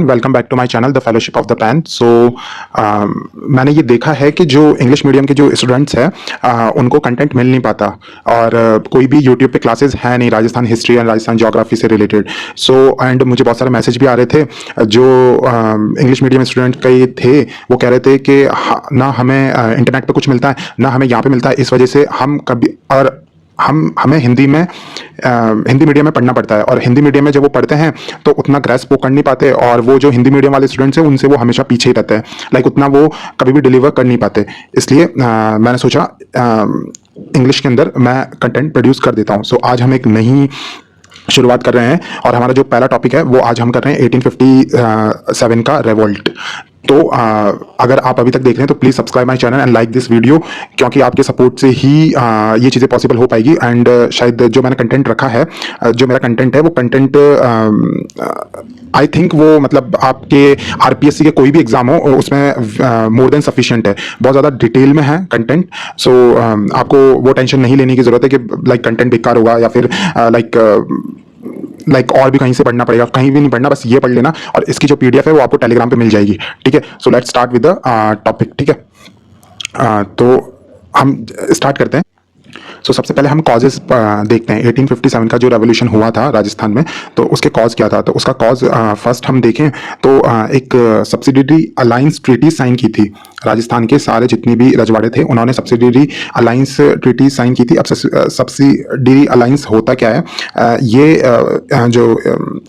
Welcome back to my channel the fellowship of the pen. So मैंने ये देखा है कि जो इंग्लिश मीडियम के जो स्टूडेंट्स हैं उनको कंटेंट मिल नहीं पाता और कोई भी यूट्यूब पे क्लासेस है नहीं Rajasthan history and Rajasthan geography से रिलेटेड। सो एंड मुझे बहुत सारे मैसेज भी आ रहे थे जो इंग्लिश मीडियम स्टूडेंट कई थे, वो कह रहे थे कि ना हमें इंटरनेट पे कुछ मिलता है ना हमें यहाँ पे मिलता है, इस वजह से हम कभी और हमें हिंदी मीडियम में पढ़ना पड़ता है और हिंदी मीडियम में जब वो पढ़ते हैं तो उतना ग्रेस्प वो कर नहीं पाते और वो जो हिंदी मीडियम वाले स्टूडेंट्स हैं उनसे वो हमेशा पीछे ही रहते हैं, लाइक उतना वो कभी भी डिलीवर कर नहीं पाते। इसलिए मैंने सोचा इंग्लिश के अंदर मैं कंटेंट प्रोड्यूस कर देता हूँ। सो आज हम एक नई शुरुआत कर रहे हैं और हमारा जो पहला टॉपिक है वो आज हम कर रहे हैं 1857 का रेवोल्ट। तो अगर आप अभी तक देख रहे हैं तो please subscribe my channel and like this video, क्योंकि आपके सपोर्ट से ही ये चीज़ें पॉसिबल हो पाएगी। एंड शायद जो मैंने कंटेंट रखा है, जो मेरा कंटेंट है वो कंटेंट आई थिंक वो मतलब आपके आरपीएससी के कोई भी एग्जाम हो उसमें मोर देन सफिशिएंट है, बहुत ज़्यादा डिटेल में है कंटेंट। सो आपको वो टेंशन नहीं लेने की ज़रूरत है कि लाइक कंटेंट बेकार होगा या फिर लाइक और भी कहीं से पढ़ना पड़ेगा, कहीं भी नहीं पढ़ना, बस ये पढ़ लेना और इसकी जो पीडीएफ है वो आपको टेलीग्राम पे मिल जाएगी। ठीक है, so let's start with the topic. ठीक है, तो हम स्टार्ट करते हैं। सो सबसे पहले हम कॉजेज देखते हैं। 1857 का जो रेवोल्यूशन हुआ था राजस्थान में, तो उसके कॉज क्या था। तो उसका कॉज फर्स्ट हम देखें तो एक सब्सिडियरी अलायंस ट्रीटी साइन की थी। राजस्थान के सारे जितने भी रजवाड़े थे उन्होंने सब्सिडियरी अलायंस ट्रीटी साइन की थी। अब सब्सिडियरी अलायंस होता क्या है, ये जो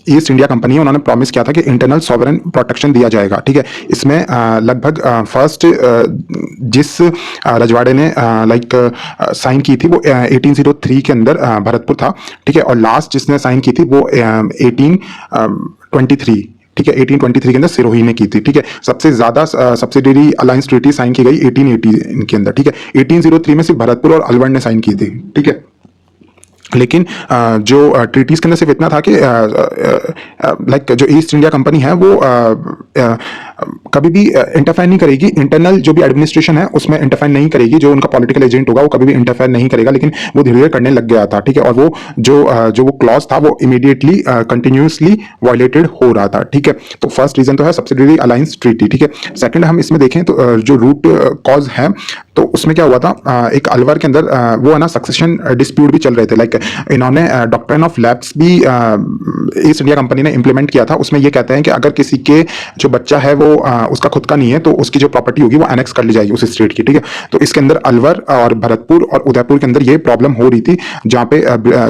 ईस्ट इंडिया कंपनी है उन्होंने प्रॉमिस किया था कि इंटरनल सॉवरेन प्रोटेक्शन दिया जाएगा। ठीक है, इसमें लगभग फर्स्ट जिस रजवाड़े ने लाइक साइन की थी वो 1803 के अंदर भरतपुर था। ठीक है, और लास्ट जिसने साइन की थी वो 1823, ठीक है, 1823 के अंदर सिरोही ने की थी। ठीक है, सबसे ज्यादा सब्सिडियरी अलायंस ट्रीटी साइन की गई 1880 के अंदर। ठीक है, 1803 में सिर्फ भरतपुर और अलवर ने साइन की थी। ठीक है, लेकिन जो ट्रीटीज के अंदर सिर्फ इतना था कि लाइक जो ईस्ट इंडिया कंपनी है वो कभी भी इंटरफेयर नहीं करेगी, इंटरनल जो भी एडमिनिस्ट्रेशन है उसमें इंटरफेयर नहीं करेगी, जो उनका पॉलिटिकल एजेंट होगा वो कभी भी इंटरफेयर नहीं करेगा। लेकिन वो धीरे धीरे करने लग गया था। ठीक है, और वो जो वो क्लॉज था वो इमीडिएटली कंटिन्यूसली वायलेटेड हो रहा था। ठीक है, तो फर्स्ट रीजन तो है सब्सिडियरी अलायंस ट्रीटी। ठीक है, सेकंड हम इसमें देखें तो जो रूट कॉज है तो उसमें क्या हुआ था, एक अलवर के अंदर वो है ना सक्सेशन डिस्प्यूट भी चल रहे थे। लाइक इन्होंने डॉक्ट्रिन ऑफ लैप्स भी ईस्ट इंडिया कंपनी ने इंप्लीमेंट किया था। उसमें ये कहते हैं कि अगर किसी के जो बच्चा है वो उसका खुद का नहीं है तो उसकी जो प्रॉपर्टी होगी वो एनेक्स कर ली जाएगी उस स्टेट की। ठीक है, तो इसके अंदर अलवर और भरतपुर और उदयपुर के अंदर ये प्रॉब्लम हो रही थी, जहां पे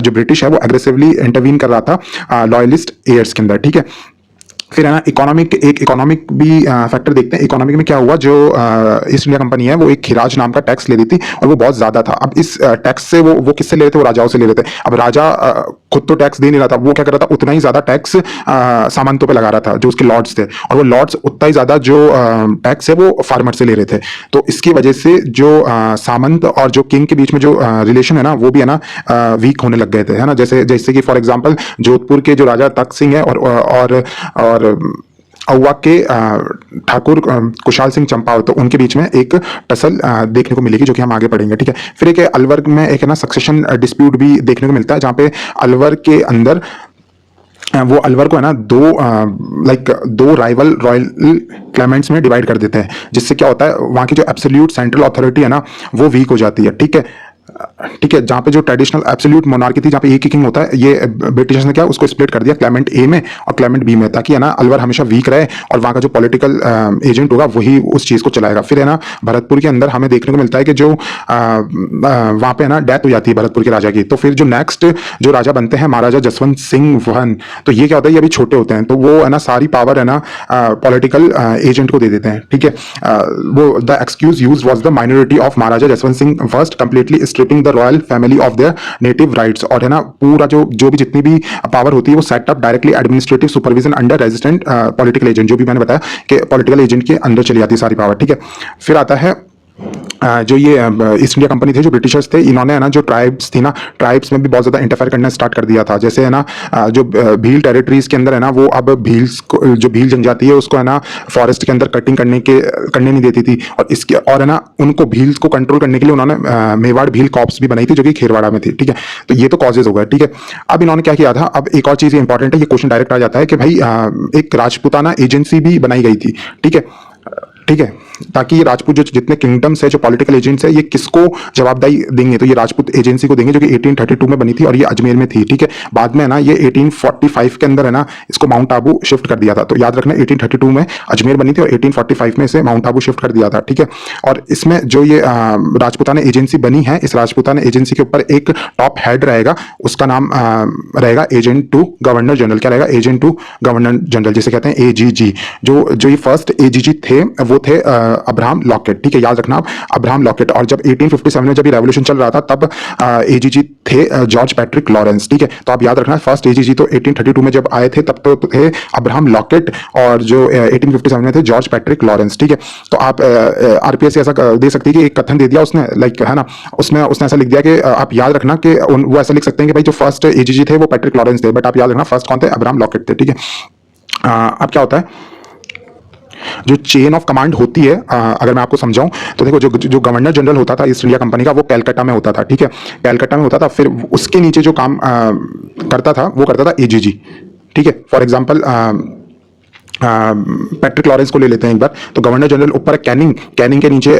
जो ब्रिटिश है वो एग्रेसिवली इंटरवीन कर रहा था लॉयलिस्ट एयर्स के अंदर। ठीक है, फिर है ना इकोनॉमिक भी फैक्टर देखते हैं। इकोनॉमिक में क्या हुआ, जो ईस्ट इंडिया कंपनी है वो एक खिराज नाम का टैक्स ले रही थी और वो बहुत ज्यादा था। अब इस टैक्स से वो किससे ले रहे थे, वो राजाओं से ले रहे थे। अब राजा खुद तो टैक्स दे नहीं रहा था, वो क्या कर रहा था, उतना ही ज्यादा टैक्स सामंतों पे लगा रहा था जो उसके लॉर्ड्स थे, और वो लॉर्ड्स उतना ही ज्यादा जो टैक्स है वो फार्मर से ले रहे थे। तो इसकी वजह से जो सामंत और जो किंग के बीच में जो रिलेशन है ना वो भी है ना वीक होने लग गए थे, है ना। जैसे कि फॉर एग्जाम्पल जोधपुर के जो राजा तख्त सिंह है और औवा के ठाकुर कुशाल सिंह चंपावत, तो उनके बीच में एक टसल देखने को मिलेगी जो कि हम आगे पढ़ेंगे। ठीक है, फिर एक अलवर में एक है ना सक्सेशन डिस्प्यूट भी देखने को मिलता है, जहां पे अलवर के अंदर वो अलवर को है ना दो राइवल रॉयल क्लेमेंट्स में डिवाइड कर देते हैं, जिससे क्या होता है वहां की जो एब्सोल्यूट सेंट्रल अथॉरिटी है ना वो वीक हो जाती है। ठीक है, जहां पे जो ट्रेडिशनल एब्सोल्यूट मोनार्की थी, जहां पे एक ही किंग होता है, ये ब्रिटिशर्स ने क्या उसको स्प्लिट कर दिया क्लेमेंट ए में और क्लेमेंट बी में, ताकि है ना अलवर हमेशा वीक रहे और वहां का जो पॉलिटिकल एजेंट होगा वही उस चीज को चलाएगा। फिर है ना भरतपुर के अंदर हमें देखने को मिलता है कि जो वहां पे है ना डेथ हो जाती है भरतपुर के राजा की। तो फिर जो नेक्स्ट जो राजा बनते हैं महाराजा जसवंत सिंह वन, तो ये क्या होता है, ये अभी छोटे होते हैं, तो वो है ना सारी पावर है ना पॉलिटिकल एजेंट को दे देते हैं। ठीक है, वो the excuse used was the minority of Maharaja Jaswant Singh first completely stripping the royal family of their native rights, और है ना पूरा जो भी जितनी भी पावर होती है वो set up directly administrative supervision under resident political agent, जो भी मैंने बताया कि पॉलिटिकल एजेंट के अंदर चली जाती है सारी पावर। ठीक है, फिर आता है जो ये ईस्ट इंडिया कंपनी थी, जो ब्रिटिशर्स थे, इन्होंने है ना जो ट्राइब्स थी ना, ट्राइब्स में भी बहुत ज़्यादा इंटरफेयर करना स्टार्ट कर दिया था। जैसे है ना जो भील टेरिटरीज के अंदर है ना, वो अब भील्स को, जो भील जनजाति है उसको है ना फॉरेस्ट के अंदर कटिंग करने नहीं देती थी। और इसके और है ना उनको भील्स को कंट्रोल करने के लिए उन्होंने मेवाड़ भील कॉप्स भी बनाई थी, जो कि खेरवाड़ा में थी। ठीक है, तो ये तो कॉजेज हो गए। ठीक है, अब इन्होंने क्या किया था, अब एक और चीज़ इंपॉर्टेंट है, ये क्वेश्चन डायरेक्ट आ जाता है कि भाई एक राजपूताना एजेंसी भी बनाई गई थी। ठीक है, ठीक है, ताकि ये राजपूत जो जितने किंगडम्स है, जो पॉलिटिकल एजेंट्स है, ये किसको जवाबदारी देंगे, तो ये राजपूत एजेंसी को देंगे, जो कि 1832 में बनी थी और ये अजमेर में थी। ठीक है, बाद में ना ये 1845 के अंदर है ना इसको माउंट आबू शिफ्ट कर दिया था। तो याद रखना 1832 में अजमेर बनी थी और 1845 में इसे माउंट आबू शिफ्ट कर दिया था। ठीक है, और इसमें जो ये राजपूताना एजेंसी बनी है, इस राजपूताना एजेंसी के ऊपर एक टॉप हेड रहेगा, उसका नाम रहेगा एजेंट टू गवर्नर जनरल। क्या रहेगा? एजेंट टू गवर्नर जनरल, जिसे कहते हैं एजीजी। जो ये फर्स्ट एजीजी थे वो थे अब्राहम लॉकेट। ठीक है, याद रखना आप, अब्राहम लॉकेट। और जब 1857 में जब ये रेवोल्यूशन चल रहा था तब एजीजी थे जॉर्ज पैट्रिक लॉरेंस। ठीक है, तो आप याद रखना फर्स्ट एजीजी तो 1832 में जब आए थे तब तो थे अब्राहम लॉकेट, और जो 1857 में थे जॉर्ज पैट्रिक लॉरेंस। ठीक है, तो आप आरपीएस ऐसा दे सकती है कि एक कथन दे दिया उसने, लाइक है ना, उसमें उसने ऐसा लिख दिया कि आप याद रखना कि वो ऐसा लिख सकते हैं कि भाई जो फर्स्ट एजीजी थे वो पैट्रिक लॉरेंस थे, बट आप याद रखना फर्स्ट कौन थे? अब्राहम लॉकेट थे। ठीक है, अब क्या होता है, जो चेन ऑफ कमांड होती है, अगर मैं आपको समझाऊं तो देखो, जो गवर्नर जनरल होता था ईस्ट इंडिया कंपनी का, वो कैलकाटा में होता था। ठीक है, कैलकाटा में होता था। फिर उसके नीचे जो काम करता था वो करता था एजीजी। ठीक है, फॉर एग्जांपल पैट्रिक लॉरेंस को ले लेते हैं एक बार। तो गवर्नर जनरल ऊपर है कैनिंग, कैनिंग के नीचे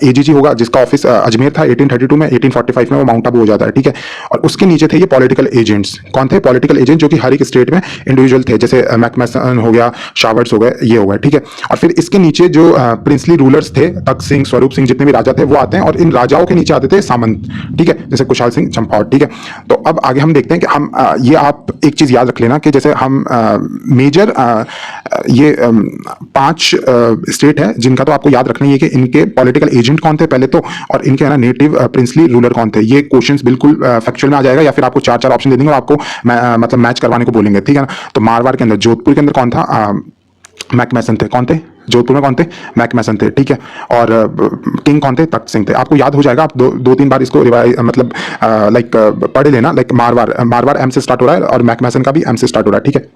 एजीजी होगा, जिसका ऑफिस अजमेर था 1832 में। 1845 में वो माउंट आबू हो जाता है। ठीक है, और उसके नीचे थे ये पॉलिटिकल एजेंट्स। कौन थे? पॉलिटिकल एजेंट, जो कि हर एक स्टेट में इंडिविजुअल थे, जैसे मैकमैसन हो गया, शावर्ट्स हो गए, ये हो गए। ठीक है, और फिर इसके नीचे जो प्रिंसली रूलर्स थे, तख्त सिंह, स्वरूप सिंह, जितने भी राजा थे वो आते हैं, और इन राजाओं के नीचे आते थे सामंत। ठीक है, जैसे कुशाल सिंह चंपावत। ठीक है, तो अब आगे हम देखते हैं कि हम ये आप एक चीज याद रख लेना कि जैसे हम मेजर ये 5 स्टेट है जिनका तो आपको याद रखना ही है कि इनके पॉलिटिकल एजेंट कौन थे पहले तो, और इनके है ना नेटिव प्रिंसली रूलर कौन थे। ये क्वेश्चंस बिल्कुल फैक्चुअल में आ जाएगा, या फिर आपको 4 ऑप्शन दे देंगे और आपको मतलब मैच करवाने को बोलेंगे। ठीक है ना, तो मारवाड़ के अंदर, जोधपुर के अंदर कौन था? मैकमैसन थे। कौन थे? जोधपुर में कौन थे? मैकमैसन थे। ठीक है, और किंग कौन थे? तख्त सिंह थे। आपको याद हो जाएगा, आप दो तीन बार इसको मतलब लाइक पढ़ लेना। लाइक मारवाड़ एम से स्टार्ट हो रहा है और मैकमैसन का भी एम से स्टार्ट हो रहा है। ठीक है,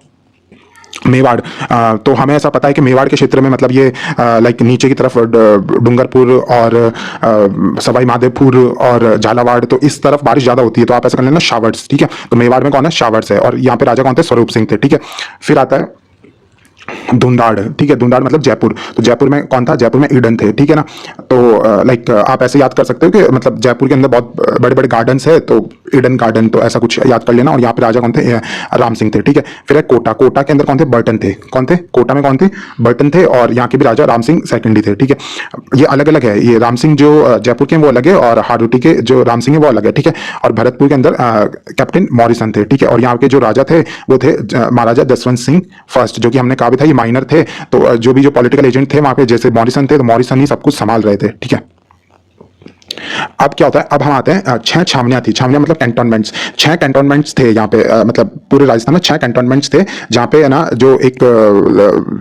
मेवाड़, तो हमें ऐसा पता है कि मेवाड़ के क्षेत्र में मतलब ये लाइक नीचे की तरफ डूंगरपुर और सवाई माधोपुर और झालावाड़, तो इस तरफ बारिश ज्यादा होती है, तो आप ऐसा कर लेना शावर्ट्स। ठीक है, तो मेवाड़ में कौन है? शावर्ट्स है। और यहाँ पे राजा कौन थे? स्वरूप सिंह थे। ठीक है, फिर आता है धुंधाड़। ठीक है, धुंधाड़ मतलब जयपुर। तो जयपुर में कौन था? जयपुर में ईडन थे। ठीक है ना, तो लाइक आप ऐसे याद कर सकते हो कि मतलब जयपुर के अंदर बहुत बड़े बड़े गार्डन्स है, तो ईडन गार्डन, तो ऐसा कुछ याद कर लेना। और यहाँ पे राजा कौन थे? राम सिंह थे। ठीक है, फिर है कोटा। कोटा के अंदर कौन थे? बर्टन थे। कौन थे? कोटा में कौन थे? बर्टन थे, और यहाँ के भी राजा राम सिंह सेकेंडरी थे। ठीक है, ये अलग अलग है, ये राम सिंह जो जयपुर के वो अलग है, और हाडोटी के जो राम सिंह है वो अलग है। ठीक है, और भरतपुर के अंदर कैप्टन मॉरिसन थे। ठीक है, और यहाँ के जो राजा थे वो थे महाराजा जसवंत सिंह फर्स्ट, जो कि हमने कहा भी था ये माइनर थे। तो जो भी जो पॉलिटिकल एजेंट थे वहां पे, जैसे मॉरिसन थे, तो मॉरिसन ही सब कुछ संभाल रहे थे। ठीक है, अब क्या होता है, अब हम आते हैं 6 छावनियां थी। छावनियां मतलब कैंटोनमेंट्स। 6 कैंटोनमेंट्स थे यहाँ पे, मतलब पूरे राजस्थान में 6 कैंटोनमेंट्स थे, जहाँ पे है ना जो एक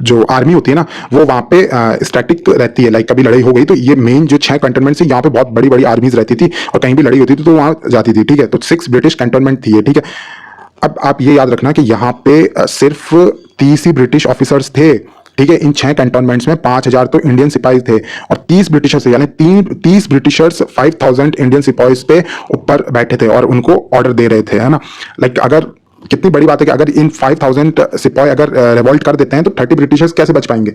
जो आर्मी होती है ना वो वहाँ पे स्टैटिक रहती है। लाइक कभी लड़ाई हो गई तो ये मेन जो 6 कैंटोनमेंट्स थी, यहाँ पे बहुत बड़ी बड़ी आर्मीज रहती थी, और कहीं भी लड़ाई होती थी तो वहाँ जाती थी। ठीक है, तो 6 ब्रिटिश कैंटोनमेंट थी ये। ठीक है, अब आप ये याद रखना कि यहाँ पे सिर्फ 30 ही ब्रिटिश ऑफिसर्स थे। ठीक है, इन 6 कैंटोनमेंट्स में 5000 तो इंडियन सिपाही थे, और 30 ब्रिटिशर्स, यानी 30 ब्रिटिशर्स 5000 इंडियन सिपाहीज पे ऊपर बैठे थे और उनको ऑर्डर दे रहे थे, है ना। लाइक अगर कितनी बड़ी बात है कि अगर इन 5000 सिपाही अगर रिवॉल्ट कर देते हैं तो 30 ब्रिटिशर्स कैसे बच पाएंगे?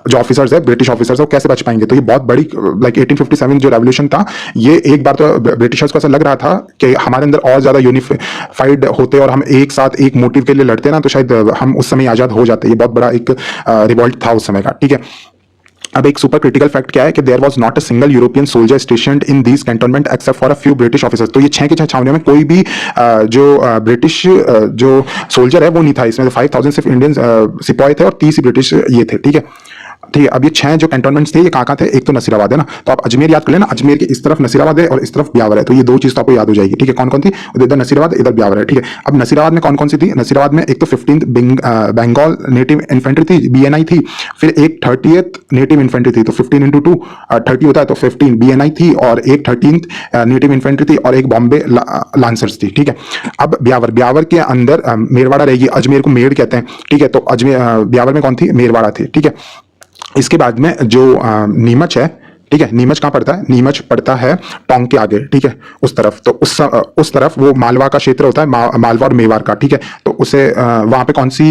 जो ऑफिसर्स है, ब्रिटिश ऑफिसर्स है, वो कैसे बच पाएंगे? तो ये बहुत बड़ी, लाइक 1857 जो रेवोल्यूशन था, ये एक बार तो ब्रिटिशर्स को ऐसा लग रहा था कि हमारे अंदर और ज्यादा यूनिफाइड होते और हम एक साथ एक मोटिव के लिए लड़ते ना, तो शायद हम उस समय आजाद हो जाते। ये बहुत बड़ा एक रिवॉल्ट था उस समय का। ठीक है, अब एक सुपर क्रिटिकल फैक्ट क्या है कि there was not a single European soldier stationed in these cantonment except for a few British officers. तो ये 6 के 6 छावनियों में कोई भी जो ब्रिटिश जो सोल्जर है वो नहीं था इसमें। 5000 सिर्फ इंडियन सिपाही थे और 30 ब्रिटिश ये थे। ठीक है, ठीक है। अब ये 6 जो कैंटोनमेंट्स थे ये कहाँ थे, एक तो नसीराबाद है ना, तो आप अजमेर याद कर लेना, अजमेर के इस तरफ नसीराबाद है और इस तरफ ब्यावर है, तो ये 2 चीज तो आपको याद हो जाएगी। ठीक है, कौन कौन थी, इधर नसीराबाद इधर ब्यावर है। ठीक है, अब नसीराबाद में कौन कौन सी थी, नसीराबाद में एक तो 15th बंगाल नेटिव इन्फेंट्री थी, BNI थी, फिर एक 30th नेटिव इन्फेंट्री थी, तो 15 इंटू 2 30 होता है, तो 15 BNI थी और एक 13th नेटिव इन्फेंट्री थी और एक बॉम्बे लांसर्स थी। ठीक है, अब ब्यावर, ब्यावर के अंदर मेरवाड़ा रहेगी, अजमेर को मेड़ कहते हैं। ठीक है, तो अजमेर ब्यावर में कौन थी, मेरवाड़ा थी। ठीक है, इसके बाद में जो नीमच है, ठीक है, नीमच कहाँ पड़ता है, नीमच पड़ता है टोंक के आगे। ठीक है, उस तरफ, तो उस तरफ वो मालवा का क्षेत्र होता है, मालवा और मेवाड़ का। ठीक है, तो उसे वहां पे कौन सी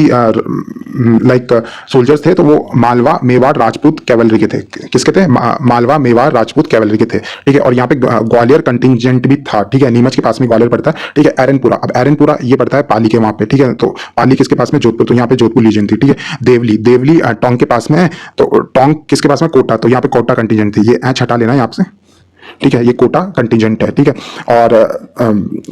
लाइक सोल्जर्स थे, तो वो मालवा मेवाड़ राजपूत कैवलरी के थे। किसके थे, मालवा मेवाड़ राजपूत कैवलरी के थे। ठीक है, और यहाँ पे ग्वालियर कंटिजेंट भी था। ठीक है, नीमच के पास में ग्वालियर पड़ता है। ठीक है, एरनपुरा, अब एरनपुरा ये पड़ता है पाली के वहां पे। ठीक है, तो पाली किसके पास में, जोधपुर, तो यहाँ पे जोधपुर लीजन थी। ठीक है, देवली, देवली टोंक के पास में है, तो टोंक किसके पास में, कोटा, तो यहाँ पे कोटा कंटिजेंट थी। ये एच हटा लेना यहाँ से। ठीक है, ये कोटा कंटिजेंट है। ठीक है, और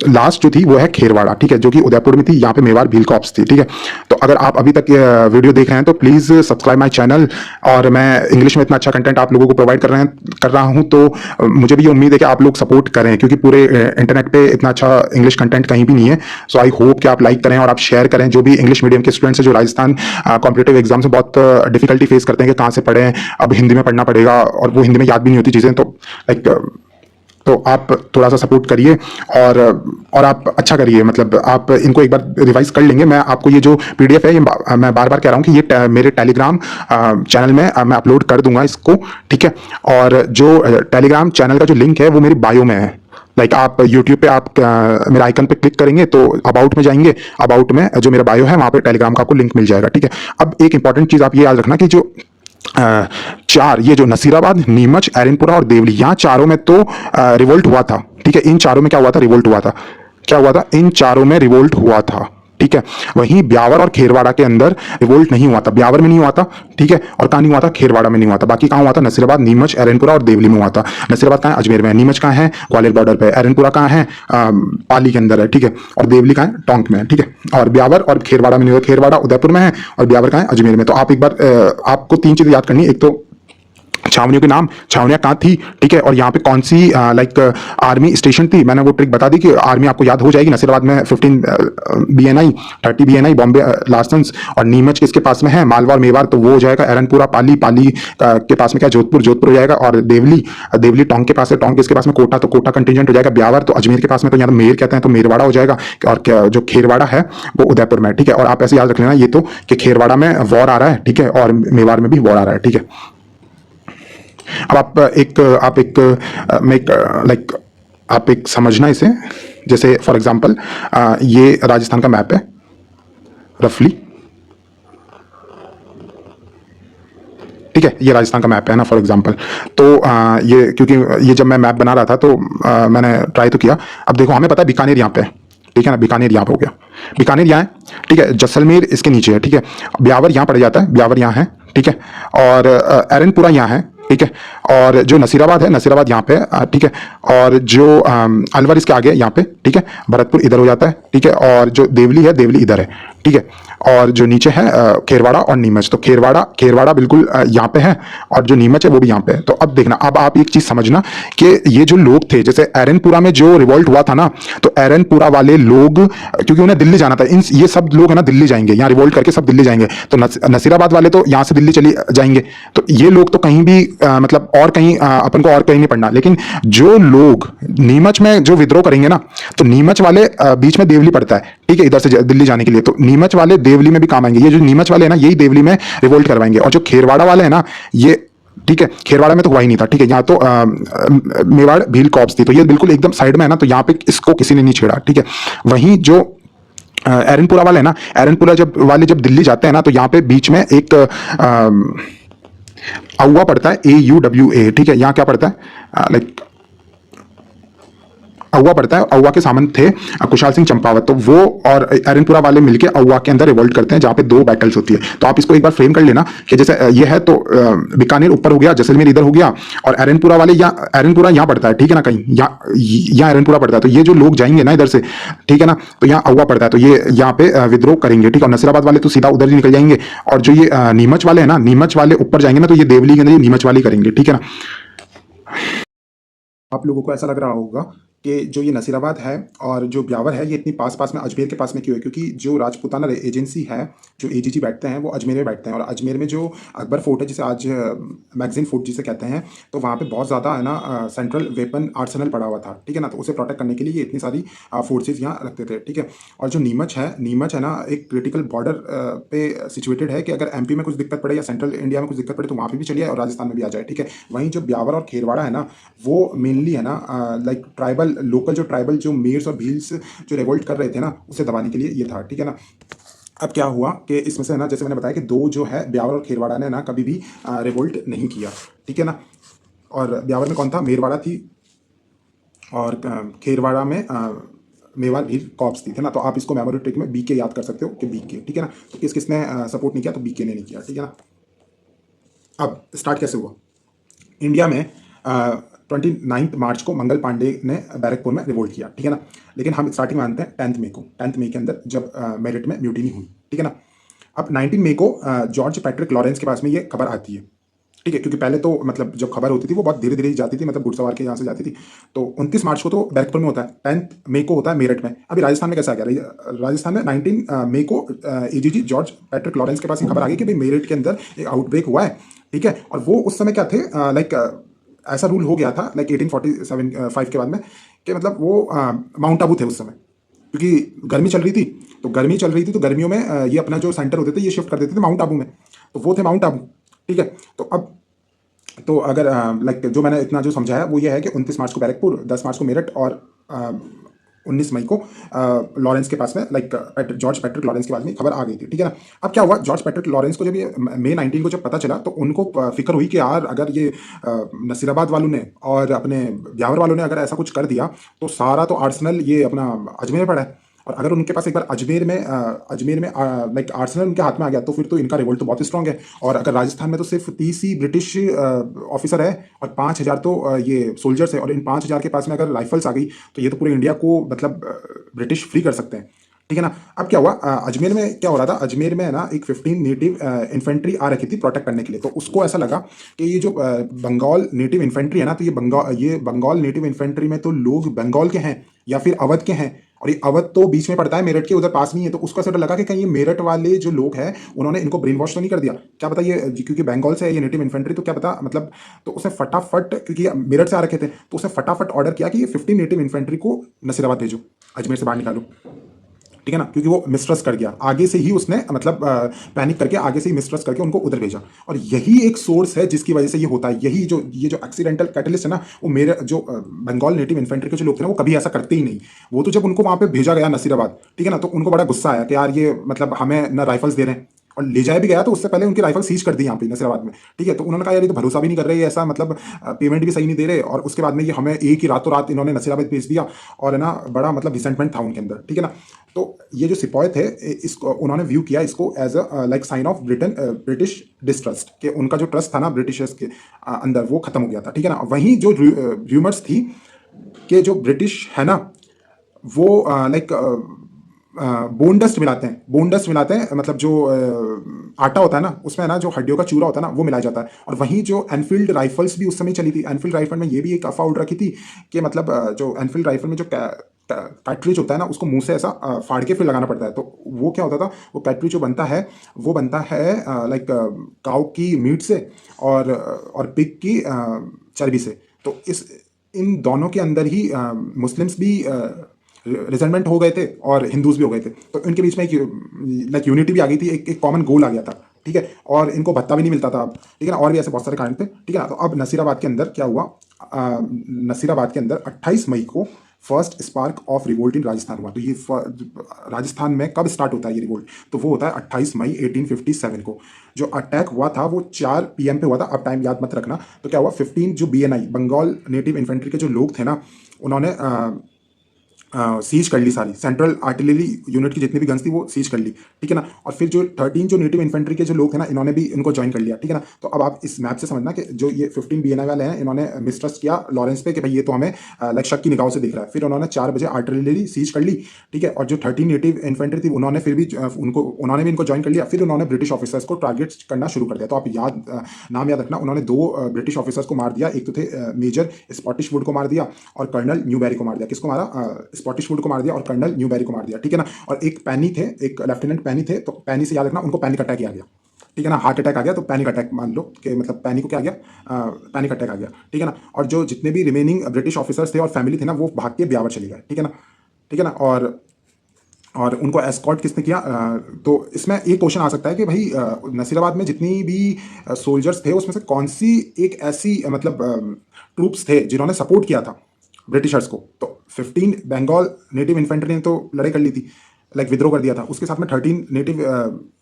लास्ट जो थी वो है खेरवाड़ा। ठीक है, जो कि उदयपुर में थी, यहाँ पे मेवाड़ भील कॉप्स थी। ठीक है, तो अगर आप अभी तक वीडियो देख रहे हैं तो प्लीज सब्सक्राइब माय चैनल, और मैं इंग्लिश में इतना अच्छा कंटेंट आप लोगों को प्रोवाइड कर रहा हूं, तो मुझे भी ये उम्मीद है कि आप लोग सपोर्ट करें, क्योंकि पूरे इंटरनेट पे इतना अच्छा इंग्लिश कंटेंट कहीं भी नहीं है। सो आई होप कि आप लाइक करें और आप शेयर करें, जो भी इंग्लिश मीडियम के स्टूडेंट्स हैं, जो राजस्थान कॉम्पिटेटिव एग्जाम से बहुत डिफिकल्टी फेस करते हैं कि कहाँ से पढ़ें, अब हिंदी में पढ़ना पड़ेगा और वो हिंदी में याद भी नहीं होती चीज़ें, तो लाइक तो आप थोड़ा सा सपोर्ट करिए और आप अच्छा करिए, मतलब आप इनको एक बार रिवाइज कर लेंगे। मैं आपको ये जो PDF है, ये मैं बार बार कह रहा हूँ कि ये मेरे टेलीग्राम चैनल में मैं अपलोड कर दूंगा इसको। ठीक है, और जो टेलीग्राम चैनल का जो लिंक है वो मेरी बायो में है। लाइक आप यूट्यूब पे आप मेरे आइकन पे क्लिक करेंगे तो अबाउट में जाएंगे, अबाउट में जो मेरा बायो है वहाँ पे टेलीग्राम का आपको लिंक मिल जाएगा। ठीक है, अब एक इंपॉर्टेंट चीज़ आप ये याद रखना कि जो चार, ये जो नसीराबाद, नीमच, एरनपुरा और देवली, यहाँ चारों में तो रिवोल्ट हुआ था। ठीक है, इन चारों में क्या हुआ था, रिवोल्ट हुआ था। क्या हुआ था, इन चारों में रिवोल्ट हुआ था। ठीक है, वहीं ब्यावर और खेरवाड़ा के अंदर रिवोल्ट नहीं हुआ था, ब्यावर में नहीं हुआ था। ठीक है, और कहाँ नहीं हुआ था, खेरवाड़ा में नहीं हुआ था। बाकी कहाँ हुआ था, नसीराबाद, नीमच, एरनपुरा और देवली में हुआ था। नसीराबाद कहाँ है, अजमेर में है। नीमच कहाँ है, ग्वालियर बॉर्डर पे है। एरनपुरा कहाँ है, पाली के अंदर है। ठीक है, और देवली कहाँ है, टोंक में है। ठीक है, और ब्यावर और खेरवाड़ा में नहीं हुआ, खेरवाड़ा उदयपुर में है और ब्यावर कहाँ है, अजमेर में। तो आप एक बार आपको 3 चीजें याद करनी है, एक तो छावनियों के नाम, छावनियां कहाँ थी। ठीक है, और यहाँ पे कौन सी लाइक आर्मी स्टेशन थी, मैंने वो ट्रिक बता दी कि आर्मी आपको याद हो जाएगी। नसीराबाद में 15 BNI, 30 BNI बॉम्बे लार्सन्स, और नीमच किसके पास में है, मालवा और मेवाड़, तो वो हो जाएगा एरनपुरा, पाली, पाली के पास में क्या, जोधपुर, जोधपुर हो जाएगा, और देवली, देवली टोंक के पास है, टोंक किसके पास में, कोटा, तो कोटा कंटिजेंट हो जाएगा। ब्यावर तो अजमेर के पास में, तो यहाँ तो मेर कहते हैं, तो मेरवाड़ा हो जाएगा, और जो खेरवाड़ा है वो उदयपुर में। ठीक है, और आप ऐसे याद रख लेना ये तो कि खेरवाड़ा में वॉर आ रहा है। ठीक है, और मेवाड़ में भी वॉर आ रहा है। ठीक है, अब आप एक लाइक आप एक समझना इसे, जैसे फॉर एग्जांपल ये राजस्थान का मैप है रफली। ठीक है, ये राजस्थान का मैप है ना फॉर एग्जांपल, तो ये क्योंकि ये जब मैं मैप बना रहा था तो मैंने ट्राई तो किया। अब देखो हमें पता है बीकानेर यहाँ पे है। ठीक है ना, बीकानेर यहाँ पे हो गया, बीकानेर यहाँ है। ठीक है, जैसलमेर इसके नीचे है। ठीक है, ब्यावर यहाँ पड़ जाता है, ब्यावर यहाँ है। ठीक है, और एरनपुरा यहाँ है। ठीक है, और जो नसीराबाद है, नसीराबाद यहाँ पे है। ठीक है, और जो अलवर इसके आगे यहाँ पे। ठीक है, भरतपुर इधर हो जाता है। ठीक है, और जो देवली है, देवली इधर है। ठीक है, और जो नीचे है खेरवाड़ा और नीमच, तो खेरवाड़ा बिल्कुल यहाँ पे है, और जो नीमच है वो भी यहाँ पे है। तो अब देखना, अब आप एक चीज समझना कि ये जो लोग थे, जैसे एरनपुरा में जो रिवोल्ट हुआ था ना, तो एरनपुरा वाले लोग, क्योंकि उन्हें दिल्ली जाना था, ये सब लोग है ना दिल्ली जाएंगे, यहाँ रिवोल्ट करके सब दिल्ली जाएंगे, तो नसीराबाद वाले तो यहाँ से दिल्ली चली जाएंगे। तो ये लोग तो कहीं भी मतलब और कहीं अपन को और कहीं नहीं पढ़ना, लेकिन जो लोग नीमच में जो विद्रोह करेंगे ना, तो नीमच वाले बीच में देवली पड़ता है। ठीक है, इधर से दिल्ली जाने के लिए, तो नीमच वाले देवली में भी काम आएंगे। ये जो नीमच वाले हैं ना, यही देवली में रिवोल्ट करवाएंगे। और जो खेरवाड़ा वाले हैं ना, ये ठीक है, खेरवाड़ा में तो हुआ ही नहीं था। ठीक है, यहाँ तो मेवाड़ भील कॉप्स थी, तो ये बिल्कुल एकदम साइड में है ना, तो यहाँ पे इसको किसी ने नहीं छेड़ा। ठीक है, वहीं जो एरनपुरा वाले है ना, एरनपुरा जब दिल्ली जाते हैं ना, तो यहाँ पे बीच में एक अउवा पड़ता है, AUWA। ठीक है, यहाँ क्या पड़ता है, लाइक औवा पड़ता है। औवा के सामंत थे कुशाल सिंह चंपावत, तो वो और एरनपुरा वाले मिलके औवा के अंदर रिवोल्ट करते हैं, जहाँ पे दो बैटल्स होती है। तो आप इसको एक बार फ्रेम कर लेना कि जैसे ये है तो बीकानेर ऊपर हो गया, जैसलमेर इधर हो गया, और एरनपुरा वाले यहाँ, एरनपुरा यहाँ पड़ता है, ठीक है ना, कहीं यहाँ एरनपुरा पड़ता है। तो ये जो लोग जाएंगे ना इधर से, ठीक है ना, तो यहाँ औवा पड़ता है, तो ये यहाँ पे विद्रोह करेंगे, ठीक है। और नसीराबाद वाले तो सीधा उधर ही निकल जाएंगे, और जो ये नीमच वाले हैं ना, नीमच वाले ऊपर जाएंगे ना, तो ये देवली के अंदर ये नीमच वाले करेंगे, ठीक है ना। आप लोगों को ऐसा लग रहा होगा कि जो ये नसीराबाद है और जो ब्यावर है, ये इतनी पास पास में अजमेर के पास में क्यों है? क्योंकि जो राजपूताना एजेंसी है, जो एजीजी बैठते हैं, वो अजमेर में बैठते हैं। और अजमेर में जो अकबर फोर्ट है, जिसे आज मैगजीन फोर्ट जिसे कहते हैं, तो वहाँ पे बहुत ज़्यादा है ना सेंट्रल वेपन आर्सेनल पड़ा हुआ था, ठीक है ना। तो उसे प्रोटेक्ट करने के लिए ये इतनी सारी फोर्सेज यहाँ रखते थे, ठीक है। और जो नीमच है ना, एक क्रिटिकल बॉर्डर पे सिचुएटेड है कि अगर एमपी में कुछ दिक्कत पड़े या सेंट्रल इंडिया में कुछ दिक्कत पड़े तो वहाँ पे भी चली आए और राजस्थान में भी आ जाए, ठीक है। वहीं जो ब्यावर और खेरवाड़ा है ना, वो मेनली है ना लाइक ट्राइबल, लोकल जो ट्राइबल जो मेर्स और भील्स जो रिवोल्ट कर रहे थे ना, उसे दबाने के लिए ये था, ठीक है ना। अब क्या हुआ कि इसमें से ना, जैसे मैंने बताया कि दो जो है ब्यावर और खेरवाड़ा ने ना कभी भी रिवोल्ट नहीं किया, ठीक है ना। और ब्यावर में कौन था? मेरवाड़ा थी, और खेरवाड़ा में मेवाड़ भील कॉप्स थी, थे ना। तो आप इसको मेमोरी ट्रिक में बीके याद कर सकते हो कि बीके, ठीक है ना। तो किसने सपोर्ट नहीं किया? तो बीके ने नहीं किया, ठीक है ना। अब स्टार्ट कैसे हुआ? इंडिया में 29 मार्च को मंगल पांडे ने बैरकपुर में रिवोल्ट किया, ठीक है ना। लेकिन हम स्टार्टिंग मानते हैं 10 मई को, 10 मई के अंदर जब मेरठ में म्यूटिनी हुई, ठीक है ना। अब 19 मई को जॉर्ज पैट्रिक लॉरेंस के पास में ये खबर आती है, ठीक है। क्योंकि पहले तो मतलब जब खबर होती थी वो बहुत धीरे धीरे जाती थी, मतलब घुड़सवार के यहाँ से जाती थी। तो 29 मार्च को तो बैरकपुर में होता है, 10 मई को होता है मेरठ में। अभी राजस्थान में कैसा आ गया? राजस्थान में 19 मई को एजीजी जॉर्ज पैट्रिक लॉरेंस के पास ये खबर आ गई कि भाई मेरठ के अंदर एक आउटब्रेक हुआ है, ठीक है। और वो उस समय क्या थे, लाइक ऐसा रूल हो गया था लाइक 1847 के बाद में, कि मतलब वो माउंट आबू थे उस समय, क्योंकि गर्मी चल रही थी। तो गर्मियों में ये अपना जो सेंटर होते थे ये शिफ्ट कर देते थे माउंट आबू में, तो वो थे माउंट आबू, ठीक है। तो अब तो अगर लाइक जो मैंने इतना जो समझाया वो ये है कि 29 मार्च को बैरकपुर, 10 मार्च को मेरठ, और 19 मई को लॉरेंस के पास में लाइक जॉर्ज पैट्रिक लॉरेंस के पास में खबर आ गई थी, ठीक है ना। अब क्या हुआ? जॉर्ज पैट्रिक लॉरेंस को जब ये मई 19 को जब पता चला, तो उनको फिक्र हुई कि यार अगर ये नसीराबाद वालों ने और अपने ब्यावर वालों ने अगर ऐसा कुछ कर दिया तो सारा तो आर्सेनल ये अपना अजमेर पड़ा है। और अगर उनके पास एक बार अजमेर में लाइक आर्सेनल उनके हाथ में आ गया तो फिर तो इनका रिवोल्ट तो बहुत स्ट्रांग है। और अगर राजस्थान में तो सिर्फ 30 ही ब्रिटिश ऑफिसर है और 5,000 तो ये सोल्जर्स है, और इन 5,000 के पास में अगर राइफल्स आ गई तो ये तो पूरे इंडिया को मतलब ब्रिटिश फ्री कर सकते हैं, ठीक है ना। अब क्या हुआ? अजमेर में क्या हो रहा था? अजमेर में है ना एक 15 नेटिव इन्फेंट्री आ रखी थी प्रोटेक्ट करने के लिए। तो उसको ऐसा लगा कि ये जो बंगाल नेटिव इन्फेंट्री है ना, तो ये बंगाल नेटिव इन्फेंट्री में तो लोग बंगाल के हैं या फिर अवध के हैं, और ये अवध तो बीच में पड़ता है, मेरठ के उधर पास नहीं है। तो उसको ऐसा लगा कि कहीं ये मेरठ वाले जो लोग हैं उन्होंने इनको ब्रेन वॉश तो नहीं कर दिया, क्या पता ये क्योंकि बंगाल से है ये नेटिव इन्फेंट्री, तो क्या पता मतलब। तो उसने फटाफट, क्योंकि मेरठ से आ रखे थे, तो उसने फटाफट ऑर्डर किया कि ये 15 नेटिव इन्फेंट्री को नसीराबाद भेजो, अजमेर से बाहर निकालो, ठीक है ना। क्योंकि वो मिसट्रस्ट कर गया, आगे से ही उसने मतलब पैनिक करके आगे से ही मिसट्रस्ट करके उनको उधर भेजा। और यही एक सोर्स है जिसकी वजह से ये होता है। यही जो ये जो एक्सीडेंटल कैटलिस्ट है ना, वो मेरे जो बंगाल नेटिव इन्फेंट्री के जो लोग थे ना, वो कभी ऐसा करते ही नहीं। वो तो जब उनको वहां पे भेजा गया नसीराबाद, ठीक है ना, तो उनको बड़ा गुस्सा आया कि यार ये मतलब हमें ना राइफल्स दे रहे हैं, और ले जाया भी गया तो उससे पहले उनकी राइफल सीज कर दी यहाँ पे नसीराबाद में, ठीक है। तो उन्होंने कहा यार ये तो भरोसा भी नहीं कर रहे, ऐसा मतलब पेमेंट भी सही नहीं दे रहे, और उसके बाद में ये हमें एक ही रातों रात इन्होंने नसीराबाद भेज दिया, और है ना बड़ा मतलब रिसेंटमेंट था उनके अंदर, ठीक है ना। तो ये जो सिपाही थे इसको उन्होंने व्यू किया इसको as a like sign of British distrust, कि उनका जो ट्रस्ट था ना ब्रिटिशर्स के अंदर वो खत्म हो गया था, ठीक है ना। वहीं जो र्यूमर्स थी कि जो ब्रिटिश है ना वो लाइक बोन डस्ट मिलाते हैं, मतलब जो आटा होता है ना उसमें ना जो हड्डियों का चूरा होता है ना वो मिलाया जाता है। और वहीं जो एनफील्ड राइफल्स भी उस समय चली थी, एनफील्ड राइफल में ये भी एक अफवाह उड़ रखी थी कि मतलब जो एनफील्ड राइफल में जो कैटरिज होता है ना उसको मुंह से ऐसा फाड़ के फिर लगाना पड़ता है। तो वो क्या होता था, वो कैटरिज जो बनता है वो बनता है लाइक काऊ की मीट से और पिग की चर्बी से। तो इन दोनों के अंदर ही मुस्लिम्स भी रिजेंटमेंट हो गए थे और हिंदूज भी हो गए थे। तो इनके बीच में एक लाइक यूनिटी भी आ गई थी, एक कॉमन गोल आ गया था, ठीक है। और इनको भत्ता भी नहीं मिलता था अब, ठीक है ना। और भी ऐसे बहुत सारे कारण थे, ठीक है ना। तो अब नसीराबाद के अंदर क्या हुआ? नसीराबाद के अंदर 28 मई को first spark of revolt in Rajasthan हुआ। तो ये राजस्थान में कब स्टार्ट होता है ये रिवोल्ट? तो वो होता है 28 मई 1857 को। जो अटैक हुआ था वो 4 PM पे हुआ था। अब टाइम याद मत रखना। तो क्या हुआ? 15 जो BNI बंगाल नेटिव इन्फेंट्री के जो लोग थे ना, उन्होंने सीज कर ली सारी सेंट्रल आर्टिलरी यूनिट की जितनी भी गन्स थी वो सीज कर ली, ठीक है ना। और फिर जो 13 जो नेटिव इन्फेंट्री के जो लोग थे ना, इन्होंने भी इनको ज्वाइन कर लिया, ठीक है ना। तो अब आप इस मैप से समझना कि जो ये 15 बीएनआई वाले हैं, इन्होंने मिसट्रस्ट किया लॉरेंस पे कि भाई ये तो हमें लाइक शक की निगाहों से देख रहा है। फिर उन्होंने 4 बजे आर्टिलरी सीज कर ली, ठीक है। और जो 13 नेटिव इन्फेंट्री थी उन्होंने फिर भी उन्होंने भी इनको ज्वाइन कर लिया। फिर उन्होंने ब्रिटिश ऑफिसर्स को टारगेट करना शुरू कर दिया। तो आप नाम याद रखना, उन्होंने 2 ब्रिटिश ऑफिसर्स को मार दिया। एक तो थे मेजर स्कॉटिश वुड को मार दिया और कर्नल न्यूबेरी को मार दिया। किसको मारा? स्कॉटिश वुड को मार दिया और कर्नल न्यूबेरी को मार दिया, ठीक है ना। और एक पैनी थे, एक लेफ्टिनेंट पैनी थे, तो पैनी से याद रखना उनको पैनिक अटैक आ गया, ठीक है ना। हार्ट अटैक आ गया तो पैनिक अटैक मान लो कि मतलब पैनी को क्या आ गया, पैनिक अटैक आ गया, ठीक है ना। और जो जितने भी रिमेनिंग ब्रिटिश ऑफिसर्स थे और फैमिली थी ना, वो भाग के ब्यावर चले गए, ठीक है ना, ठीक है ना। और उनको एस्कॉर्ट किसने किया? तो इसमें एक क्वेश्चन आ सकता है कि भाई नसीराबाद में जितनी भी सोल्जर्स थे उसमें से कौन सी एक ऐसी मतलब ट्रूप्स थे जिन्होंने सपोर्ट किया था ब्रिटिशर्स को? तो 15 बंगाल नेटिव इन्फेंट्री ने तो लड़ाई कर ली थी, लाइक विद्रोह कर दिया था। उसके साथ में 13 नेटिव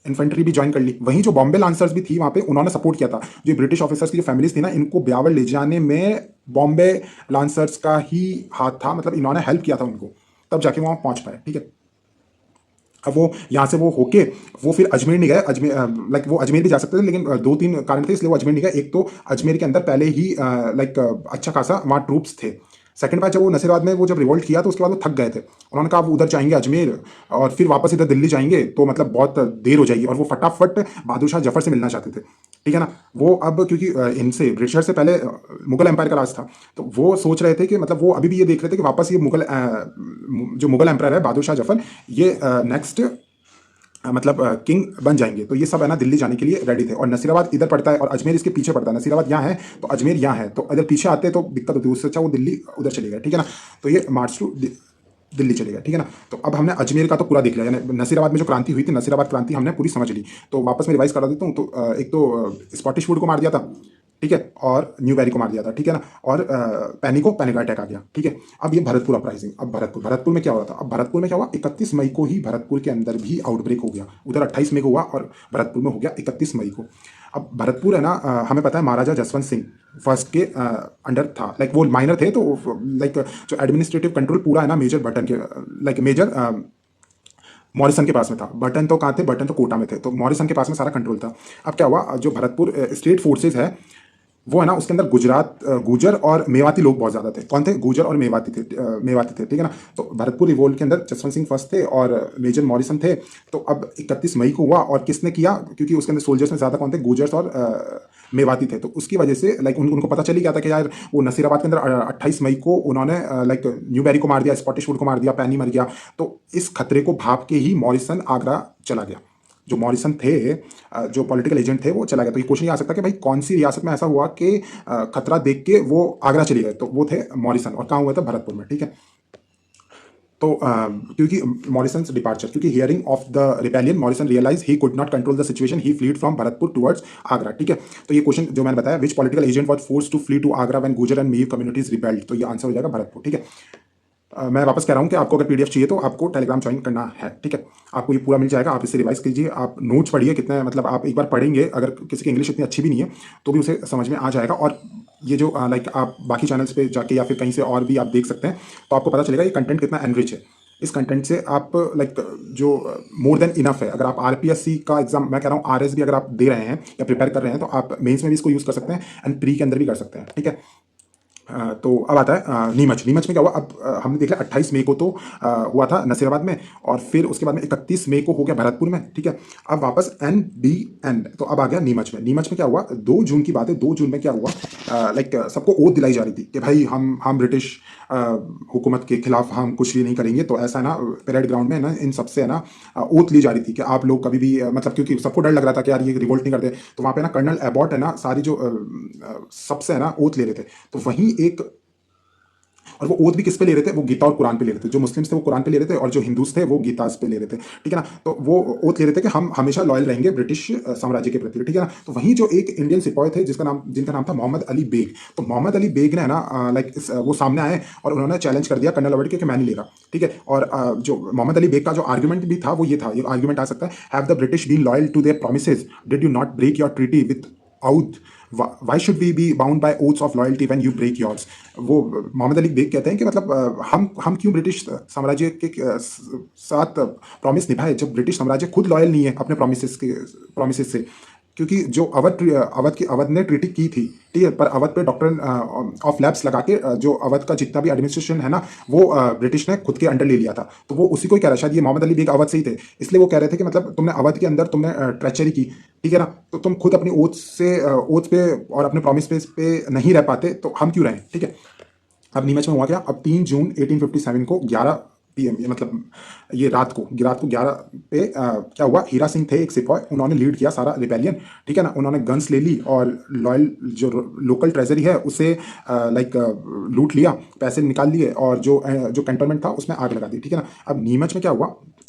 इन्फेंट्री भी ज्वाइन कर ली। वहीं जो बॉम्बे लांसर्स भी थी वहाँ पे, उन्होंने सपोर्ट किया था। जो ब्रिटिश ऑफिसर्स की जो फैमिलीज थी ना, इनको ब्यावर ले जाने में बॉम्बे लांसर्स का ही हाथ था, मतलब इन्होंने हेल्प किया था उनको, तब जाके वहाँ पहुँच पाए, ठीक है। अब वो यहाँ से वो होके वो फिर अजमेर नहीं गए। अजमेर लाइक वो अजमेर भी जा सकते थे, लेकिन 2-3 कारण थे इसलिए वो अजमेर नहीं गए। एक तो अजमेर के अंदर पहले ही लाइक अच्छा खासा वहाँ ट्रूप्स थे। सेकंड बार जब वो नसीराबाद में वो जब रिवोल्ट किया तो उसके बाद वो थक गए थे। उन्होंने कहा वो उधर जाएंगे अजमेर और फिर वापस इधर दिल्ली जाएंगे तो मतलब बहुत देर हो जाएगी, और वो फटाफट बहादुर शाह जफर से मिलना चाहते थे, ठीक है ना। वो अब क्योंकि इनसे ब्रिटिशर से पहले मुगल एम्पायर का राज था, तो वो सोच रहे थे कि मतलब वो अभी भी ये देख रहे थे कि वापस ये जो मुगल एम्पायर है बहादुर शाह जफर, ये नेक्स्ट मतलब किंग बन जाएंगे। तो ये सब है ना दिल्ली जाने के लिए रेडी थे। और नसीराबाद इधर पड़ता है और अजमेर इसके पीछे पड़ता है। नसीराबाद यहाँ है तो अजमेर यहाँ है, तो अगर पीछे आते तो दिक्कत होती है। उससे अच्छा वो दिल्ली उधर चले गए, ठीक है ना। तो ये मार्च टू दिल्ली चले गए, ठीक है ना। तो अब हमने अजमेर का तो पूरा देख लिया, यानी नसीराबाद में जो क्रांति हुई थी, नसीराबाद क्रांति हमने पूरी समझ ली। तो वापस मैं रिवाइज करा देता हूँ। तो एक तो स्कॉटिश वुड को मार दिया था, ठीक है, और न्यूबेरी को मार दिया था, ठीक है ना। और पैनी को पैनिक अटैक आ गया, ठीक है। अब ये भरतपुर अपराइजिंग। अब भरतपुर में क्या हो रहा था? अब भरतपुर में क्या हुआ, 31 मई को ही भरतपुर के अंदर भी आउटब्रेक हो गया। उधर 28 मई को हुआ और भरतपुर में हो गया 31 मई को। अब भरतपुर है ना, हमें पता है महाराजा जसवंत सिंह फर्स्ट के अंडर था। लाइक वो माइनर थे, तो लाइक जो एडमिनिस्ट्रेटिव कंट्रोल पूरा है ना मेजर बटन के, लाइक मेजर मॉरिसन के पास में था। बटन तो कहाँ थे? बटन तो कोटा में थे, तो मॉरिसन के पास में सारा कंट्रोल था। अब क्या हुआ, जो भरतपुर स्टेट फोर्सेज है वो है ना, उसके अंदर गुजरात गुजर और मेवाती लोग बहुत ज़्यादा थे। कौन थे? गुजर और मेवाती थे, ठीक है ना। तो भरतपुर रिवोल्ट के अंदर जसवंत सिंह फर्स्ट थे और मेजर मॉरिसन थे। तो अब 31 मई को हुआ, और किसने किया? क्योंकि उसके अंदर सोल्जर्स में ज़्यादा कौन थे? गुजर्स और मेवाती थे। तो उसकी वजह से लाइक उनको पता चली गया था कि यार वो नसीराबाद के अंदर 28 मई को उन्होंने लाइक न्यूबेरी को मार दिया, स्कॉटिश वुड को मार दिया, पैनी मर गया। तो इस खतरे को भाप के ही मॉरिसन आगरा चला गया। जो मॉरिसन थे, जो पॉलिटिकल एजेंट थे, वो चला गया। तो ये क्वेश्चन ये आ सकता है कि भाई कौन सी रियासत में ऐसा हुआ कि खतरा देख के वो आगरा चले गए? तो वो थे मॉरिसन। और कहाँ हुआ था? भरतपुर में, ठीक है। तो क्योंकि मॉरिसन डिपार्चर, क्योंकि hearing of the rebellion Morrison realise he could not control the situation, he fled from Bharatpur towards Agra, ठीक है। तो ये क्वेश्चन जो मैंने बताया, which political agent was forced to flee to Agra when Gujar and Meo communities rebelled, तो ये आंसर हो जाएगा भरतपुर, ठीक है। मैं वापस कह रहा हूँ कि आपको अगर पीडीएफ चाहिए तो आपको टेलीग्राम ज्वाइन करना है, ठीक है। आपको ये पूरा मिल जाएगा, आप इसे रिवाइज कीजिए, आप नोट्स पढ़िए। कितने मतलब आप एक बार पढ़ेंगे, अगर किसी की इंग्लिश इतनी अच्छी भी नहीं है तो भी उसे समझ में आ जाएगा। और ये जो लाइक आप बाकी चैनल्स पे जाके या फिर कहीं से और भी आप देख सकते हैं, तो आपको पता चलेगा ये कंटेंट कितना एनरिच है। इस कंटेंट से आप लाइक जो मोर देन इनफ है। अगर आप आरपीएससी का एग्जाम, मैं कह रहा हूँ आरएस भी अगर आप दे रहे हैं या प्रिपेयर कर रहे हैं, तो आप मेंस में भी इसको यूज़ कर सकते हैं एंड प्री के अंदर भी कर सकते हैं, ठीक है। तो अब आता है नीमच। नीमच में क्या हुआ? अब हमने देख लिया 28 मई को तो हुआ था नसीराबाद में, और फिर उसके बाद में 31 मई को हो गया भरतपुर में, ठीक है। अब वापस एंड तो अब आ गया नीमच में। नीमच में क्या हुआ? 2 जून की बात है। 2 जून में क्या हुआ, लाइक सबको ओथ दिलाई जा रही थी कि भाई हम ब्रिटिश हुकूमत के खिलाफ हम कुछ भी नहीं करेंगे। तो ऐसा है ना, परेड ग्राउंड में ना इन सबसे है ना ओथ ली जा रही थी कि आप लोग कभी भी मतलब, क्योंकि सबको डर लग रहा था कि यार ये रिवोल्ट नहीं करते। तो वहाँ पे ना कर्नल एबॉट है ना, सारी जो सबसे है ना ओथ ले रहे थे। तो वहीं एक, और वो ओथ भी किस पे ले रहे थे? वो गीता और कुरान पे ले रहे थे। जो मुस्लिम्स थे वो कुरान पे ले रहे थे, और जो हिंदूस थे वो गीतास पे ले रहे थे, ठीक है ना। तो वो ओथ ले रहे थे कि हम हमेशा लॉयल रहेंगे ब्रिटिश साम्राज्य के प्रति, ठीक है ना। तो वहीं जो एक इंडियन सिपाही थे जिनका नाम था मोहम्मद अली बेग। तो मोहम्मद अली बेग ने ना लाइक वो सामने आए और उन्होंने चैलेंज कर दिया कर्नल एबॉट के कि मैं नहीं लेगा, ठीक है। और जो मोहम्मद अली बेग का जो आर्ग्यूमेंट भी था वो ये था, ये आर्ग्यूमेंट आ सकता है, have the British been loyal to their promises, did you not break your treaty with oath, why should we be bound by oaths of loyalty when you break yours? वो मोहम्मद अली बेग कहते हैं कि मतलब हम क्यों ब्रिटिश साम्राज्य के साथ प्रॉमिस निभाए जब ब्रिटिश साम्राज्य खुद लॉयल नहीं है अपने प्रॉमिसेस से। क्योंकि जो अवध ने ट्रीटी की थी, ठीक है, पर अवध पे डॉक्टर ऑफ लैब्स लगा के जो अवध का जितना भी एडमिनिस्ट्रेशन है ना, वो ब्रिटिश ने खुद के अंडर ले लिया था। तो वो उसी को ही कह रहा है, शायद ये मोहम्मद अली बेग अवध से ही थे, इसलिए वो कह रहे थे कि मतलब तुमने अवध के अंदर तुमने ट्रेचरी की, ठीक है ना, तो तुम खुद अपनी ओथ पे और अपने प्रॉमिस पे नहीं रह पाते, तो हम क्यों रहें, ठीक है। अब नीमच में हुआ क्या, अब 3 जून 1857 को 11 पीएम, ये मतलब ये रात को 11 पे क्या हुआ, हीरा सिंह थे एक सिपाही, उन्होंने लीड किया सारा रिबेलियन, ठीक है ना। उन्होंने गन्स ले ली और लॉयल जो लोकल ट्रेजरी है उसे लाइक लूट लिया, पैसे निकाल लिए और जो कैंटोनमेंट था उसमें आग लगा दी, ठीक है ना। अब नीमच में क्या हुआ,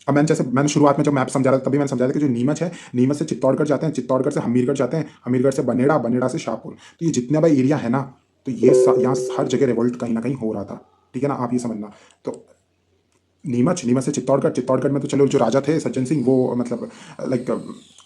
अब मैंने शुरुआत में जब मैप समझा रहा था तभी मैंने समझाया था कि जो नीमच है, नीमच से चित्तौड़गढ़ जाते हैं, चित्तौड़गढ़ से हमीरगढ़ जाते हैं, हमीरगढ़ से बनेड़ा, बनेड़ा से शाहपुर, तो ये जितना भी एरिया है ना, तो ये यहाँ हर जगह रिवोल्ट कहीं ना कहीं हो रहा था, ठीक है ना, आप ये समझना। तो नीमच से चित्तौड़गढ़, चित्तौड़गढ़ में तो चलो जो राजा थे सज्जन सिंह, वो मतलब लाइक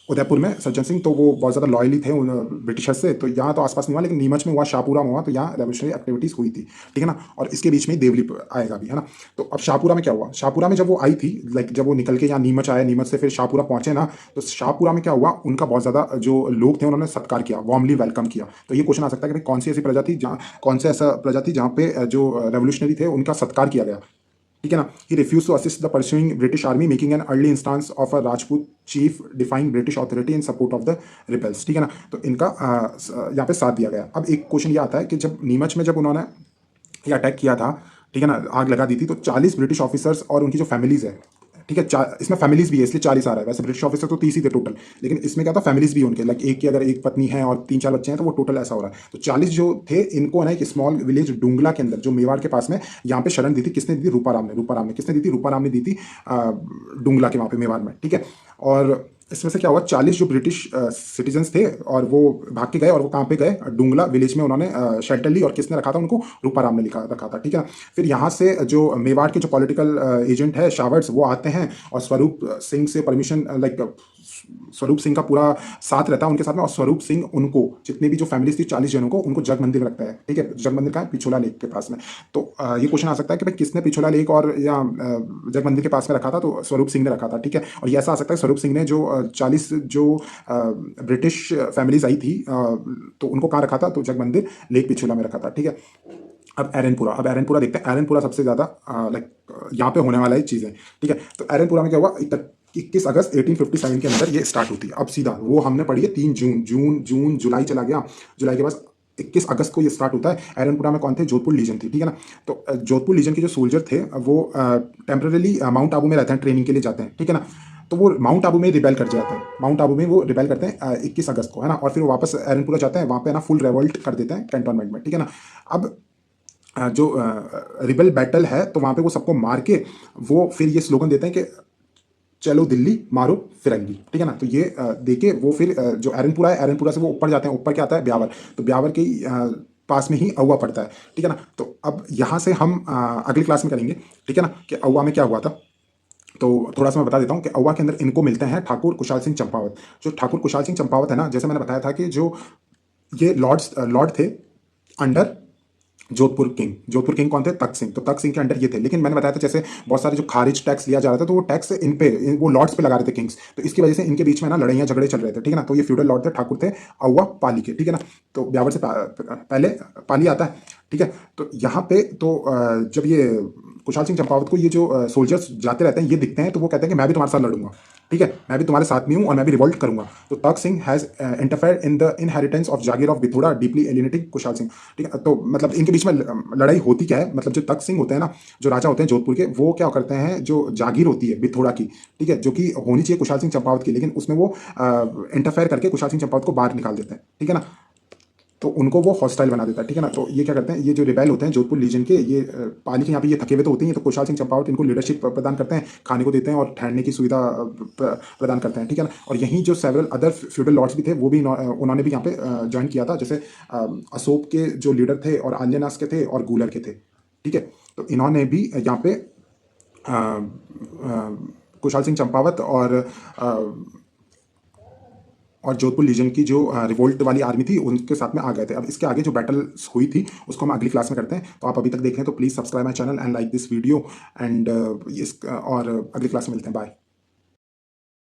उदयपुर में सज्जन सिंह, तो वो बहुत ज़्यादा लॉयली थे उन ब्रिटिशर्स से, तो यहाँ तो आसपास नहीं हुआ, लेकिन नीमच में हुआ, शाहपुरा में हुआ, तो यहाँ रेवोल्यूशनरी एक्टिविटीज़ हुई थी, ठीक है ना। और इसके बीच में ही देवली आएगा भी, है ना। तो अब शाहपुरा में क्या हुआ, शाहपुरा में जब वो आई थी, लाइक जब वो निकल के यहाँ नीमच आया, नीमच से फिर शाहपुरा पहुंचे ना, तो शाहपुरा में क्या हुआ, उनका बहुत ज़्यादा जो लोग थे उन्होंने सत्कार किया, वार्मली वेलकम किया। तो ये क्वेश्चन आ सकता है कि भाई कौन सी ऐसी प्रजाति जहाँ, कौन सा ऐसा प्रजाति जहाँ पे जो रेवोल्यूशनरी थे उनका सत्कार किया गया, ठीक है ना। He refuse to assist the pursuing British army, making an early instance of a Rajput chief defying British authority in support of the rebels, ठीक है ना। तो इनका यहाँ पे साथ दिया गया। अब एक क्वेश्चन ये आता है कि जब नीमच में जब उन्होंने ये अटैक किया था, ठीक है ना, आग लगा दी थी, तो 40 ब्रिटिश ऑफिसर्स और उनकी जो फैमिलीज है, ठीक है, इसमें फैमिलीज भी है इसलिए 40 आ रहा है, वैसे ब्रिटिश ऑफिसर तो 30 ही थे टोटल, लेकिन इसमें क्या था, फैमिलीज भी उनके, लाइक एक की अगर एक पत्नी है और 3-4 बच्चे हैं तो वो टोटल ऐसा हो रहा है। तो 40 जो थे इनको है ना एक स्मॉल विलेज डुंगला के अंदर जो मेवाड़ के पास में, यहाँ पे शरण दी थी, किसने दी थी, रूपाराम ने किसने दी थी, रूपाराम ने दी थी डुंगला के वहाँ पे मेवाड़ में, ठीक है। और इसमें से क्या हुआ, 40 जो ब्रिटिश सिटीजन्स थे और वो भाग के गए, और वो कहाँ पे गए, डुंगला विलेज में उन्होंने शेल्टर ली, और रखा था उनको, रूपाराम ने रखा था, ठीक है। फिर यहाँ से जो मेवाड़ के जो पॉलिटिकल एजेंट है शावर्ट्स, वो आते हैं और स्वरूप सिंह से परमिशन, लाइक स्वरूप सिंह का पूरा साथ रहता है उनके साथ में, और स्वरूप सिंह उनको जितने भी जो फैमिलीज थी 40 जनों को, उनको जग मंदिर रखता है, ठीक है। जग मंदिर का है, पिछोला लेक के पास में। तो ये क्वेश्चन आ सकता है कि भाई किसने पिछोला लेक और या जग मंदिर के पास में रखा था, तो स्वरूप सिंह ने रखा था, ठीक है। और ये ऐसा आ सकता है स्वरूप सिंह ने जो 40 जो ब्रिटिश फैमिलीज आई थी तो उनको कहाँ रखा था, तो जग मंदिर लेक पिछोला में रखा था, ठीक है। अब एरनपुरा देखते हैं। एरनपुरा सबसे ज़्यादा लाइक यहाँ पे होने वाला ही चीज़ है, ठीक है। तो एरनपुरा में क्या हुआ, 21 अगस्त 1857 के अंदर ये स्टार्ट होती है। अब सीधा वो हमने पढ़ी है 3 जून, जुलाई चला गया, जुलाई के बाद 21 अगस्त को ये स्टार्ट होता है। एरनपुरा में कौन थे, जोधपुर लीजन थी, ठीक है ना। तो जोधपुर लीजन के जो सोल्जर थे वो टेम्पररी माउंट आबू में रहते हैं, ट्रेनिंग के लिए जाते हैं, ठीक है ना। तो वो माउंट आबू में रिबेल कर जाते हैं, माउंट आबू में वो रिबेल करते हैं 21 अगस्त को, है ना। और फिर वो वापस एरनपुरा जाते हैं, वहाँ पे ना फुल रेवोल्ट कर देते हैं कैंटोनमेंट में, ठीक है ना। अब जो रिबेल बैटल है तो वहाँ पे वो सबको मार के वो फिर ये स्लोगन देते हैं कि चलो दिल्ली मारो फिरंगी, ठीक है ना। तो ये देके वो फिर जो एरनपुरा है, एरनपुरा से वो ऊपर जाते हैं, ऊपर क्या आता है, ब्यावर, तो ब्यावर के पास में ही अउवा पड़ता है, ठीक है ना। तो अब यहाँ से हम अगली क्लास में करेंगे, ठीक है ना, कि अउवा में क्या हुआ था। तो थोड़ा सा मैं बता देता हूँ कि अउवा के अंदर इनको मिलते हैं ठाकुर कुशाल सिंह चंपावत। जो ठाकुर कुशाल सिंह चंपावत है ना, जैसे मैंने बताया था कि जो ये लॉर्ड थे अंडर जोधपुर किंग कौन थे, तख्त सिंह। तो तख्त सिंह के अंडर ये थे, लेकिन मैंने बताया था जैसे बहुत सारे जो खारिज टैक्स लिया जा रहा था, तो वो टैक्स वो लॉर्ड्स पे लगा रहे थे किंग्स, तो इसकी वजह से इनके बीच में ना लड़ाइयाँ झगड़े चल रहे थे, ठीक है ना। तो ये फ्यूडल लॉर्ड थे, ठाकुर थे अउवा पाली के, ठीक है ना। तो ब्यावर से पहले पाली आता है, ठीक है। तो यहाँ पे तो जब ये कुशाल सिंह चंपावत को ये जो सोल्जर्स जाते रहते हैं ये दिखते हैं, तो वो कहते हैं कि मैं भी तुम्हारे साथ लड़ूंगा, ठीक है, मैं भी तुम्हारे साथ में हूँ और मैं भी रिवोल्ट करूंगा। तो Takht Singh has interfered in the inheritance of jagir of Bithora, deeply alienating Kushal Singh, ठीक है। तो मतलब इनके बीच में लड़ाई होती क्या है, मतलब जो तख्त सिंह होते हैं ना, जो राजा होते हैं जोधपुर के, वो क्या करते हैं, जो जागीर होती है बिथोड़ा की, ठीक है, जो कि होनी चाहिए कुशाल सिंह चंपावत की, लेकिन उसमें वो इंटरफेयर करके कुशाल सिंह चंपावत को बाहर निकाल देते हैं, ठीक है ना। तो उनको वो हॉस्टाइल बना देता है, ठीक है ना। तो ये क्या करते हैं, ये जो रिबेल होते हैं जोधपुर लीजन के, ये पाली के यहाँ पे ये थके हुए तो होते हैं, तो कुशाल सिंह चंपावत इनको लीडरशिप प्रदान करते हैं, खाने को देते हैं और ठहरने की सुविधा प्रदान करते हैं, ठीक है ना। और यहीं जो सेवरल अदर फ्यूडल लॉर्ड्स भी थे वो भी उन्होंने भी यहाँ पे ज्वाइन किया था, जैसे अशोक के जो लीडर थे और आल्यनास के थे और गूलर के थे, ठीक है। तो इन्होंने भी यहाँ पे कुशाल सिंह चंपावत और जोधपुर लीजन की जो रिवोल्ट वाली आर्मी थी उनके साथ में आ गए थे। अब इसके आगे जो बैटल्स हुई थी उसको हम अगली क्लास में करते हैं। तो आप अभी तक देख रहे हैं तो please subscribe my channel and like this video and और अगली क्लास में मिलते हैं। बाय।